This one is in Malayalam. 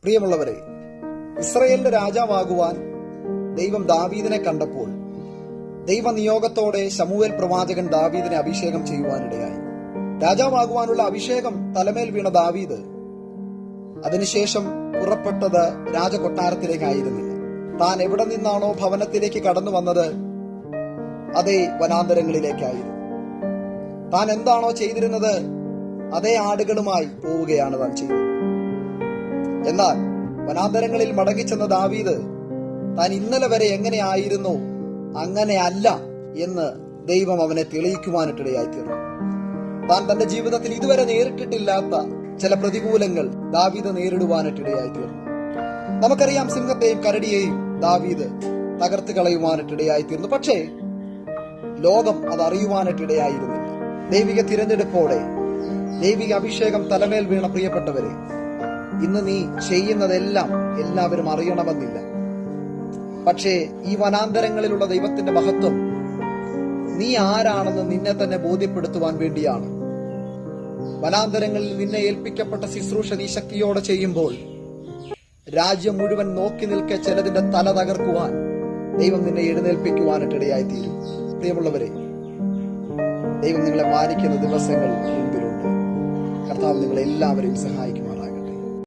പ്രിയമുള്ളവരെ, ഇസ്രയേലിന്റെ രാജാവാകുവാൻ ദൈവം ദാവീദിനെ കണ്ടപ്പോൾ ദൈവനിയോഗത്തോടെ ശമൂവേൽ പ്രവാചകൻ ദാവീദിനെ അഭിഷേകം ചെയ്യുവാനിടയായി. രാജാവാകുവാനുള്ള അഭിഷേകം തലമേൽ വീണ ദാവീദ് അതിനുശേഷം പുറപ്പെട്ടത് രാജകൊട്ടാരത്തിലേക്കായിരുന്നില്ല. താൻ എവിടെ നിന്നാണോ ഭവനത്തിലേക്ക് കടന്നു വന്നത് അതേ വനാന്തരങ്ങളിലേക്കായിരുന്നു. താൻ എന്താണോ ചെയ്തിരുന്നത് അതേ ആടുകളുമായി പോവുകയാണ് താൻ ചെയ്തത്. എന്നാൽ വനാന്തരങ്ങളിൽ മടങ്ങിച്ചെന്ന ദാവീദ് താൻ ഇന്നലെ വരെ എങ്ങനെയായിരുന്നു അങ്ങനെയല്ല എന്ന് ദൈവം അവനെ തെളിയിക്കുവാനിട്ടിടയായി തീർന്നു. താൻ തന്റെ ജീവിതത്തിൽ ഇതുവരെ നേരിട്ടിട്ടില്ലാത്ത ചില പ്രതികൂലങ്ങൾ ദാവീദ് നേരിടുവാനിട്ടിടയായി തീർന്നു. നമുക്കറിയാം, സിംഹത്തെയും കരടിയെയും ദാവീദ് തകർത്ത് കളയുവാനിട്ടിടയായി തീർന്നു. പക്ഷേ ലോകം അത് അറിയുവാനിട്ടിടയായിരുന്നില്ല. ദൈവിക തിരഞ്ഞെടുപ്പോടെ ദൈവിക അഭിഷേകം തലമേൽ വീണ പ്രിയപ്പെട്ടവരെ, ഇന്ന് നീ ചെയ്യുന്നതെല്ലാം എല്ലാവരും അറിയണമെന്നില്ല. പക്ഷേ ഈ വനാന്തരങ്ങളിലുള്ള ദൈവത്തിന്റെ മഹത്വം നീ ആരാണെന്ന് നിന്നെ തന്നെ ബോധ്യപ്പെടുത്തുവാൻ വേണ്ടിയാണ്. വനാന്തരങ്ങളിൽ നിന്നെ ഏൽപ്പിക്കപ്പെട്ട ശുശ്രൂഷ നീ ശക്തിയോടെ ചെയ്യുമ്പോൾ രാജ്യം മുഴുവൻ നോക്കി നിൽക്കെ ചിലതിന്റെ തല തകർക്കുവാൻ ദൈവം നിന്നെ എഴുന്നേൽപ്പിക്കുവാനിട്ടിടയായി തീരും. പ്രിയമുള്ളവരെ, ദൈവം നിങ്ങളെ മാനിക്കുന്ന ദിവസങ്ങൾ മുൻപിലുണ്ട്. കർത്താവ് നിങ്ങളെ എല്ലാവരെയും സഹായിക്കും.